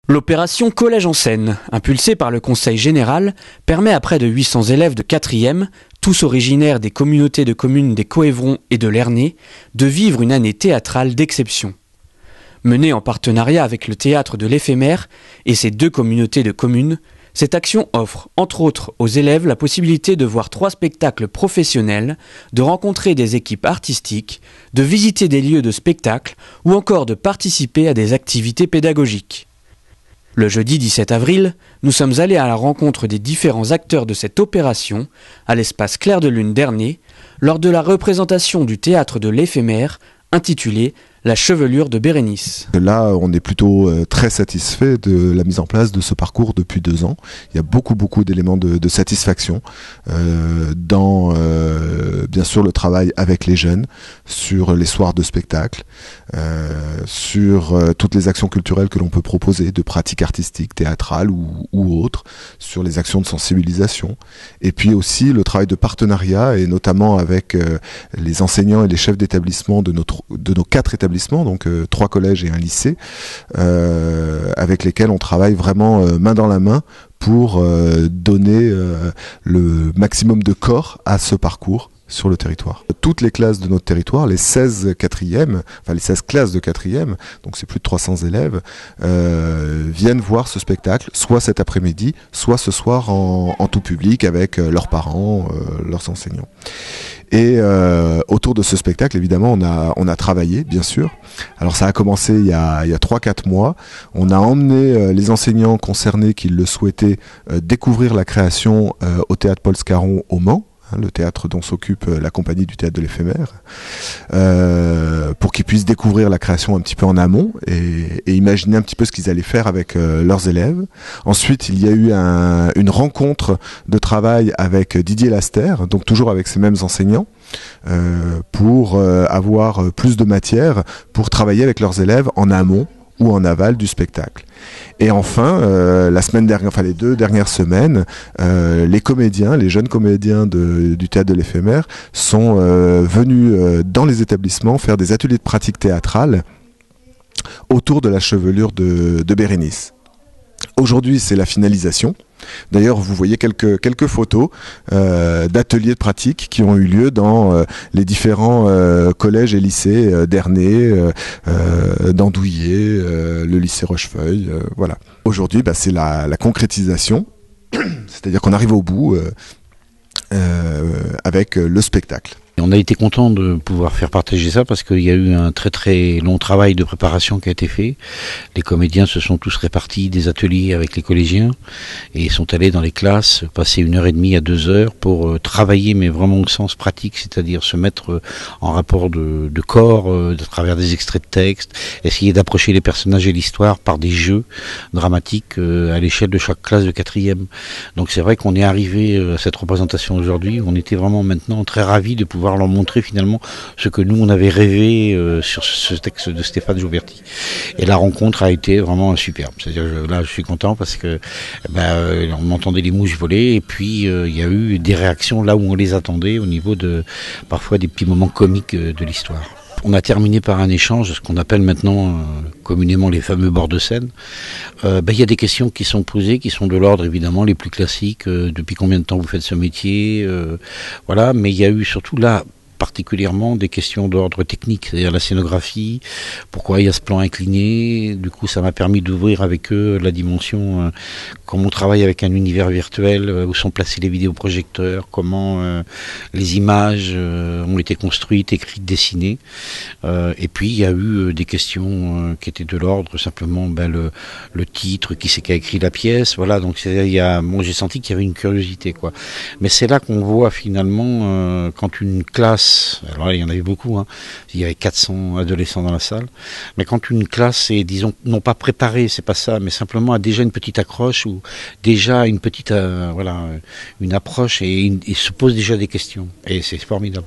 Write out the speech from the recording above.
L'opération Collège en scène, impulsée par le Conseil général, permet à près de 800 élèves de 4e, tous originaires des communautés de communes des Coëvrons et de Lernay, de vivre une année théâtrale d'exception. Menée en partenariat avec le théâtre de l'Éphémère et ses 2 communautés de communes, cette action offre, entre autres, aux élèves la possibilité de voir 3 spectacles professionnels, de rencontrer des équipes artistiques, de visiter des lieux de spectacle ou encore de participer à des activités pédagogiques. Le jeudi 17 avril, nous sommes allés à la rencontre des différents acteurs de cette opération à l'espace Clair de Lune d'Ernay lors de la représentation du théâtre de l'Éphémère intitulée La chevelure de Bérénice. Là, on est plutôt très satisfait de la mise en place de ce parcours depuis 2 ans. Il y a beaucoup d'éléments de satisfaction dans, bien sûr, le travail avec les jeunes, sur les soirs de spectacle, sur toutes les actions culturelles que l'on peut proposer, de pratiques artistiques, théâtrales ou autres, sur les actions de sensibilisation. Et puis aussi le travail de partenariat, et notamment avec les enseignants et les chefs d'établissement de nos 4 établissements, donc 3 collèges et un lycée, avec lesquels on travaille vraiment main dans la main pour donner le maximum de corps à ce parcours sur le territoire. Toutes les classes de notre territoire, les 16 quatrièmes, enfin les 16 classes de 4e, donc c'est plus de 300 élèves, viennent voir ce spectacle, soit cet après-midi, soit ce soir en tout public avec leurs parents, leurs enseignants. Et autour de ce spectacle, évidemment, on a travaillé, bien sûr. Alors ça a commencé il y a 3-4 mois. On a emmené les enseignants concernés qui le souhaitaient découvrir la création au théâtre Paul Scarron au Mans, le théâtre dont s'occupe la compagnie du théâtre de l'Éphémère, pour qu'ils puissent découvrir la création un petit peu en amont et imaginer un petit peu ce qu'ils allaient faire avec leurs élèves. Ensuite, il y a eu une rencontre de travail avec Didier Laster, donc toujours avec ces mêmes enseignants, pour avoir plus de matière pour travailler avec leurs élèves en amont ou en aval du spectacle. Et enfin, la semaine dernière, enfin les 2 dernières semaines, les comédiens, les jeunes comédiens du théâtre de l'Éphémère sont venus dans les établissements faire des ateliers de pratique théâtrale autour de la chevelure de Bérénice. Aujourd'hui, c'est la finalisation. D'ailleurs, vous voyez quelques photos d'ateliers de pratique qui ont eu lieu dans les différents collèges et lycées d'Ernay, d'Andouillé, le lycée Rochefeuille, voilà. Aujourd'hui, c'est la concrétisation, c'est-à-dire qu'on arrive au bout avec le spectacle. Et on a été content de pouvoir faire partager ça parce qu'il y a eu un très long travail de préparation qui a été fait. Les comédiens se sont tous répartis des ateliers avec les collégiens et sont allés dans les classes passer 1h30 à 2 heures pour travailler, mais vraiment au sens pratique, c'est-à-dire se mettre en rapport de corps, à travers des extraits de texte, essayer d'approcher les personnages et l'histoire par des jeux dramatiques à l'échelle de chaque classe de 4e. Donc c'est vrai qu'on est arrivé à cette représentation aujourd'hui, on était vraiment maintenant très ravis de pouvoir leur montrer finalement ce que nous on avait rêvé sur ce texte de Stéphane Jouberti. Et la rencontre a été vraiment superbe. C'est-à-dire là je suis content parce que on entendait les mouches voler et puis il y a eu des réactions là où on les attendait au niveau de parfois des petits moments comiques de l'histoire. On a terminé par un échange, ce qu'on appelle maintenant communément les fameux bords de scène. Il y a des questions qui sont posées, qui sont de l'ordre évidemment les plus classiques. Depuis combien de temps vous faites ce métier, voilà. Mais il y a eu surtout là particulièrement des questions d'ordre technique, c'est-à-dire la scénographie, pourquoi il y a ce plan incliné. Du coup, ça m'a permis d'ouvrir avec eux la dimension, comment on travaille avec un univers virtuel, où sont placés les vidéoprojecteurs, comment les images ont été construites, écrites, dessinées. Et puis, il y a eu des questions qui étaient de l'ordre, simplement le titre, qui c'est qui a écrit la pièce, voilà. Donc, j'ai senti qu'il y avait une curiosité, quoi. Mais c'est là qu'on voit finalement, quand une classe, alors là, il y en avait beaucoup, il y avait 400 adolescents dans la salle, mais quand une classe est, disons, non pas préparée, c'est pas ça, mais simplement a déjà une petite accroche ou déjà une petite, une approche et se pose déjà des questions, et c'est formidable.